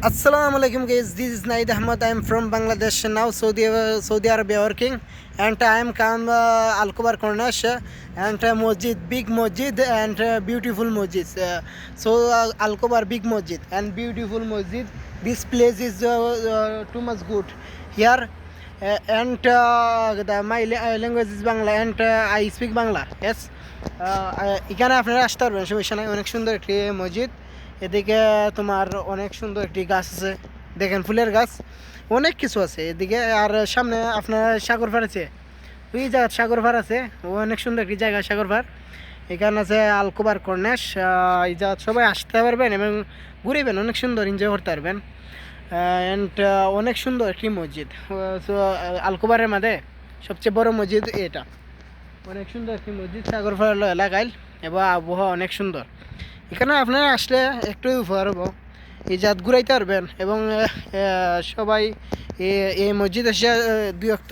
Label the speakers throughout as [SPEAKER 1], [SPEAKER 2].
[SPEAKER 1] Assalamu alaikum guys, this is Naid Ahmad. I am from Bangladesh now, Saudi Arabia working, and I am come Al Kubar Cornish and Masjid, big Masjid and beautiful Masjid. Al Kubar big Masjid and beautiful Masjid. This place is too much good here, and my language is Bangla and I speak Bangla. Yes, এখানে আপনারা আসতে পারবেন, সমস্যা নাই। অনেক সুন্দর একটি মসজিদ। এদিকে তোমার অনেক সুন্দর একটি গাছ আছে, দেখেন ফুলের গাছ, অনেক কিছু আছে এদিকে। আর সামনে আপনার সাগর পাড় আছে, ওই জায়গায় সাগর পাড় আছে, অনেক সুন্দর একটি জায়গা সাগর পাড়। এখানে আছে আল কুবার কর্নিশ। এই জায়গা সবাই আসতে পারবেন এবং ঘুরেবেন, অনেক সুন্দর এনজয় করতে পারবেন। অ্যান্ড অনেক সুন্দর একটি মসজিদ। আল কুবারের মধ্যে সবচেয়ে বড় মসজিদ এটা, অনেক সুন্দর একটি মসজিদ সাগর পাড় এলাকায়, এবং আবহাওয়া অনেক সুন্দর। এখানে আপনারা আসলে একটু উপহার হবো, এই জাত ঘুরাইতে পারবেন এবং সবাই এই মসজিদ এসে দুই অক্ত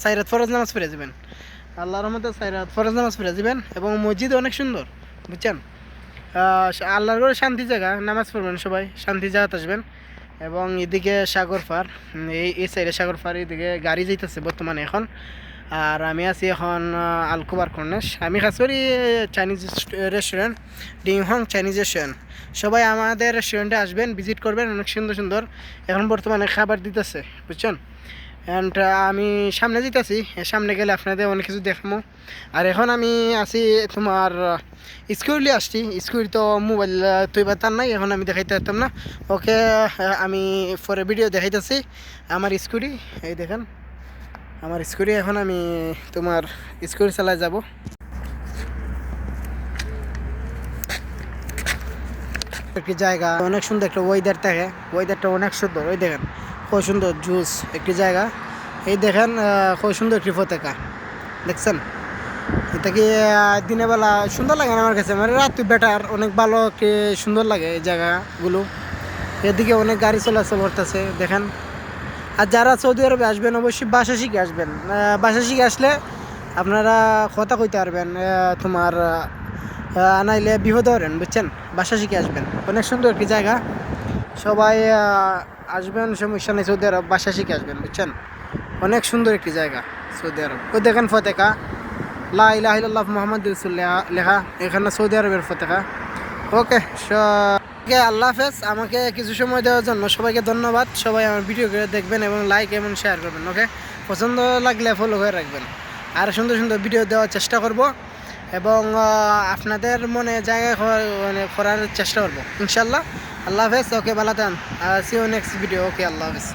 [SPEAKER 1] সাইরাত ফরজ নামাজ পড়ে যাবেন। আল্লাহর রহমতে সাইরাত ফরজ নামাজ পড়ে যাবেন এবং মসজিদ অনেক সুন্দর, বুঝছেন। আল্লাহর ঘরে শান্তি জায়গা, নামাজ পড়বেন সবাই, শান্তি জায়গাতে আসবেন। এবং এদিকে সাগর পার, এই সাইডে সাগর পার, এদিকে গাড়ি যাইতেছে বর্তমানে এখন। আর আমি আছি এখন আল কুবার কর্নিশ। আমি খাস করি চাইনিজ রেস্টুরেন্ট, ডিংহং চাইনিজ রেস্টুরেন্ট। সবাই আমাদের রেস্টুরেন্টে আসবেন, ভিজিট করবেন, অনেক সুন্দর সুন্দর এখন বর্তমানে খাবার দিতেছে, বুঝছেন। অ্যান্ড আমি সামনে যেতেছি, সামনে গেলে আপনাদের অনেক কিছু দেখাবো। আর এখন আমি আছি তোমার স্কুলে আসছি, স্কুল তো মোবাইল তুইবার তার নাই, এখন আমি দেখাইতে পারতাম না। ওকে, আমি পরে ভিডিও দেখাইতেছি আমার স্কুটি। এই দেখেন আমার স্কুটি, এখন আমি তোমার স্কুটি চালায় যাব। একটি জায়গা, অনেক সুন্দর একটা ওয়েদার থাকে, ওয়েদারটা অনেক সুন্দর। ওই দেখেন খুব সুন্দর জুস একটি জায়গা। এই দেখেন খুব সুন্দর একটি পতাকা, দেখছেন। এটা কি দিনের বেলা সুন্দর লাগে না আমার কাছে, মানে রাত্রি বেটার, অনেক ভালো একটি সুন্দর লাগে এই জায়গাগুলো। এদিকে অনেক গাড়ি চলাচল করতেছে, দেখেন। আর যারা সৌদি আরবে আসবেন অবশ্যই ভাষা শিখে আসবেন। ভাষা শিখে আসলে আপনারা কথা কইতে পারবেন, তোমার নাইলে বিপদে পারেন, বুঝছেন। ভাষা শিখে আসবেন, অনেক সুন্দর একটি জায়গা। সবাই আসবেন, সমস্যা নেই। সৌদি আরব ভাষা শিখে আসবেন, বুঝছেন। অনেক সুন্দর একটি জায়গা সৌদি আরব। ওই দেখেন পতাকা, লা ইলাহা ইল্লাল্লাহ মুহাম্মাদুর রাসূলুল্লাহ লেখা, এখানে সৌদি আরবের পতাকা। ওকে, আল্লাহ হাফেজ। আমাকে কিছু সময় দেওয়ার জন্য সবাইকে ধন্যবাদ। সবাই আমার ভিডিও করে দেখবেন এবং লাইক এবং শেয়ার করবেন। ওকে, পছন্দ লাগলে ফলো করে রাখবেন। আর সুন্দর সুন্দর ভিডিও দেওয়ার চেষ্টা করব এবং আপনাদের মনে জায়গা মানে করার চেষ্টা করবো ইনশাল্লাহ। আল্লাহ হাফেজ। ওকে, ভালো থাকেন। See you next video. Okay, আল্লাহ হাফেজ।